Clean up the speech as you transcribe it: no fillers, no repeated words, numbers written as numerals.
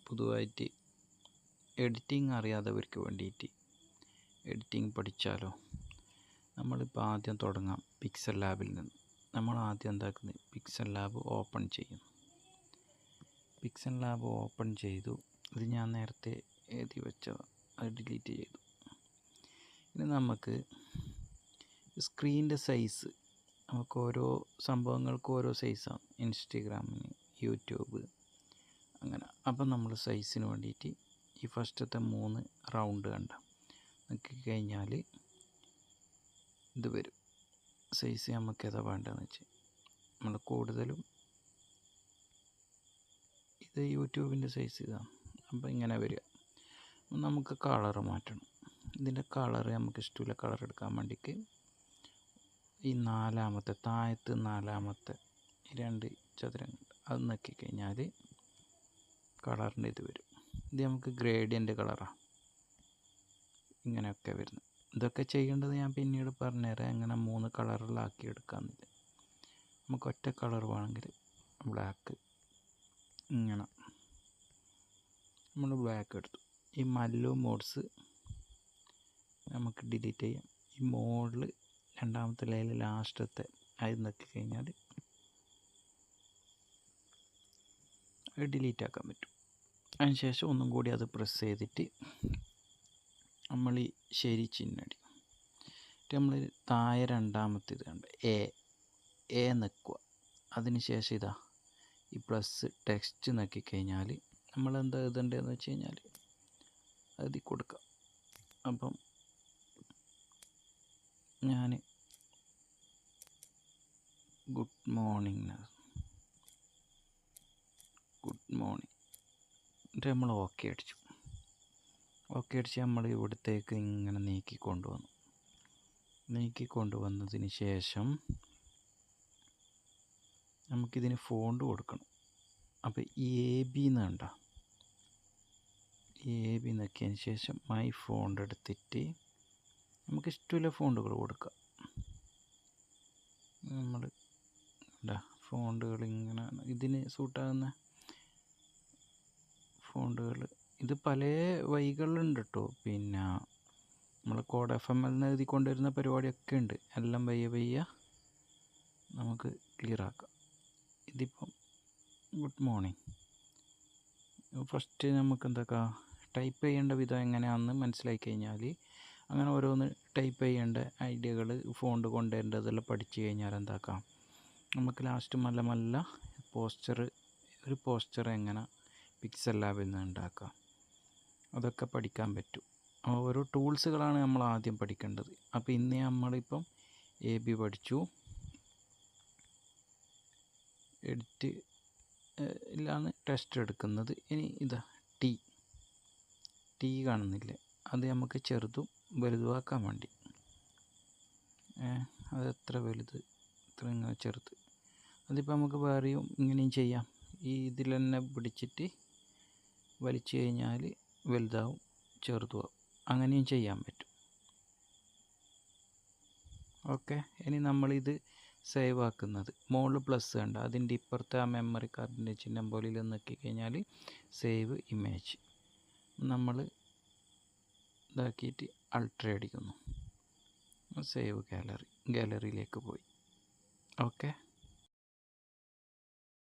പുതുതായിട്ട് എഡിറ്റിംഗ് അറിയാത്തവർക്ക് വേണ്ടിയിട്ട് എഡിറ്റിംഗ് പഠിച്ചാലോ. നമ്മളിപ്പോൾ ആദ്യം തുടങ്ങാം പിക്സൽ ലാബിൽ നിന്ന്. നമ്മൾ ആദ്യം എന്താക്കുന്നത്, പിക്സൽ ലാബ് ഓപ്പൺ ചെയ്യുന്നു. പിക്സൽ ലാബ് ഓപ്പൺ ചെയ്തു. ഇത് ഞാൻ നേരത്തെ എഴുതി വെച്ചത്, അത് ഡിലീറ്റ് ചെയ്തു. ഇനി നമുക്ക് സ്ക്രീനിൻ്റെ സൈസ്, നമുക്ക് ഓരോ സംഭവങ്ങൾക്ക് ഓരോ സൈസാണ്. ഇൻസ്റ്റഗ്രാമിന്, യൂട്യൂബ്, അങ്ങനെ. അപ്പം നമ്മൾ സൈസിന് വേണ്ടിയിട്ട് ഈ ഫസ്റ്റത്തെ 3 റൗണ്ട് കണ്ട നോക്കി കഴിഞ്ഞാൽ ഇത് വരും. സൈസ് നമുക്ക് ഏതാ വേണ്ടതെന്ന് വെച്ച് നമ്മൾ കൂടുതലും ഇത് യൂട്യൂബിൻ്റെ സൈസ് ഇതാണ്. അപ്പോൾ ഇങ്ങനെ വരിക. നമുക്ക് കളറ് മാറ്റണം. ഇതിൻ്റെ കളറ് നമുക്ക് ഇഷ്ടമുള്ള കളർ എടുക്കാൻ വേണ്ടിയിട്ട് ഈ താഴത്ത് 4-ാമത്തെ 2 ചതുരങ്ങൾ അത് നോക്കിക്കഴിഞ്ഞാൽ കളറിൻ്റെ ഇത് വരും. ഇത് നമുക്ക് ഗ്രേഡിയൻ്റ് കളറാണ്. ഇങ്ങനെയൊക്കെ വരുന്നത്. ഇതൊക്കെ ചെയ്യേണ്ടത് ഞാൻ പിന്നീട് പറഞ്ഞുതരാം, എങ്ങനെ 3 കളറിലാക്കി എടുക്കാമെന്നില്ല. നമുക്ക് ഒറ്റ കളർ വേണമെങ്കിൽ ബ്ലാക്ക്, ഇങ്ങനെ നമ്മൾ ബ്ലാക്ക് എടുത്തു. ഈ മല്ലു മോഡ്സ് നമുക്ക് ഡിലീറ്റ് ചെയ്യാം. ഈ മോഡിൽ 2ാമത്തെ ലൈനിൽ ലാസ്റ്റത്തെ അത് നോക്കി കഴിഞ്ഞാൽ അത് ഡിലീറ്റ് ആക്കാൻ പറ്റും. അതിന് ശേഷം ഒന്നും കൂടി അത് പ്രസ് ചെയ്തിട്ട് നമ്മൾ ഈ ശരി ചിഹ്നടി നമ്മൾ താഴെ 2ാമത്തെ ഇത് കണ്ട് എ നിൽക്കുക. അതിന് ശേഷം ഇതാ ഈ പ്ലസ് ടെക്സ്റ്റ് നോക്കിക്കഴിഞ്ഞാൽ നമ്മളെന്താ എഴുതേണ്ടതെന്ന് വെച്ച് കഴിഞ്ഞാൽ എഴുതി കൊടുക്കാം. അപ്പം ഞാൻ ഗുഡ് മോർണിംഗ് എന്നിട്ട് നമ്മൾ ഓക്കെ അടിച്ചു. നമ്മൾ ഇവിടത്തേക്ക് ഇങ്ങനെ നീക്കിക്കൊണ്ടുവന്നതിന് ശേഷം നമുക്കിതിന് ഫോണ്ട് കൊടുക്കണം. അപ്പോൾ ഈ AB എന്ന് കണ്ട AB നോക്കിയതിന് ശേഷം മൈ ഫോണ്ട് എടുത്തിട്ട് നമുക്ക് ഇഷ്ടമുള്ള ഫോണ്ടുകൾ കൊടുക്കാം. നമ്മൾ ഫോണ്ടുകൾ ഇങ്ങനെ ഇതിന് സൂട്ടാകുന്ന ഫോണ്ടുകൾ ഇത് പല വഴികളുണ്ട് കേട്ടോ. പിന്നെ നമ്മൾ കോഡ് FML എന്ന് എഴുതിക്കൊണ്ടിരുന്ന പരിപാടിയൊക്കെ ഉണ്ട്. എല്ലാം പയ്യെ നമുക്ക് ക്ലിയർ ആക്കാം. ഇതിപ്പം ഗുഡ് മോർണിംഗ്. ഫസ്റ്റ് നമുക്ക് എന്തൊക്കെ ടൈപ്പ് ചെയ്യേണ്ട വിധം എങ്ങനെയാണെന്ന് മനസ്സിലാക്കി കഴിഞ്ഞാൽ അങ്ങനെ ഓരോന്ന് ടൈപ്പ് ചെയ്യേണ്ട ഐഡിയകൾ ഫോണ്ട് കൊണ്ടുവരേണ്ടതെല്ലാം പഠിച്ചു കഴിഞ്ഞാൽ എന്താക്കാം, നമുക്ക് ലാസ്റ്റ് മെല്ലെ ഒരു പോസ്റ്റർ എങ്ങനെ പിക്സൽ ലാബിൽ നിന്ന് ഉണ്ടാക്കാം അതൊക്കെ പഠിക്കാൻ പറ്റും. ഓരോ ടൂൾസുകളാണ് നമ്മൾ ആദ്യം പഠിക്കേണ്ടത്. അപ്പോൾ ഇന്ന് നമ്മളിപ്പം AB പഠിച്ചു. എഡിറ്റ് ഇല്ലാന്ന് ടെസ്റ്റ് എടുക്കുന്നത്. ഇനി ഇതാ ടി കാണുന്നില്ലേ, അത് നമുക്ക് ചെറുതും വലുതുമാക്കാൻ വേണ്ടി അത് എത്ര വലുത് എത്ര ഇങ്ങനെ ചെറുത്, അതിപ്പോൾ നമുക്ക് വേറെയും ഇങ്ങനെയും ചെയ്യാം. ഈ ഇതിൽ തന്നെ പിടിച്ചിട്ട് വലിച്ചു കഴിഞ്ഞാൽ വലുതാവും ചെറുതുമാവും, അങ്ങനെയും ചെയ്യാൻ പറ്റും. ഓക്കെ. ഇനി നമ്മളിത് സേവ് ആക്കുന്നത് മുകളിൽ പ്ലസ് കണ്ട അതിൻ്റെ ഇപ്പുറത്തെ ആ മെമ്മറി കാർഡിൻ്റെ ചിഹ്നം പോലെ നോക്കിക്കഴിഞ്ഞാൽ സേവ് ഇമേജ് നമ്മൾ ഇതാക്കിയിട്ട് അൾട്ര അടിക്കുന്നു. സേവ് ഗാലറിയിലേക്ക് പോയി. ഓക്കെ.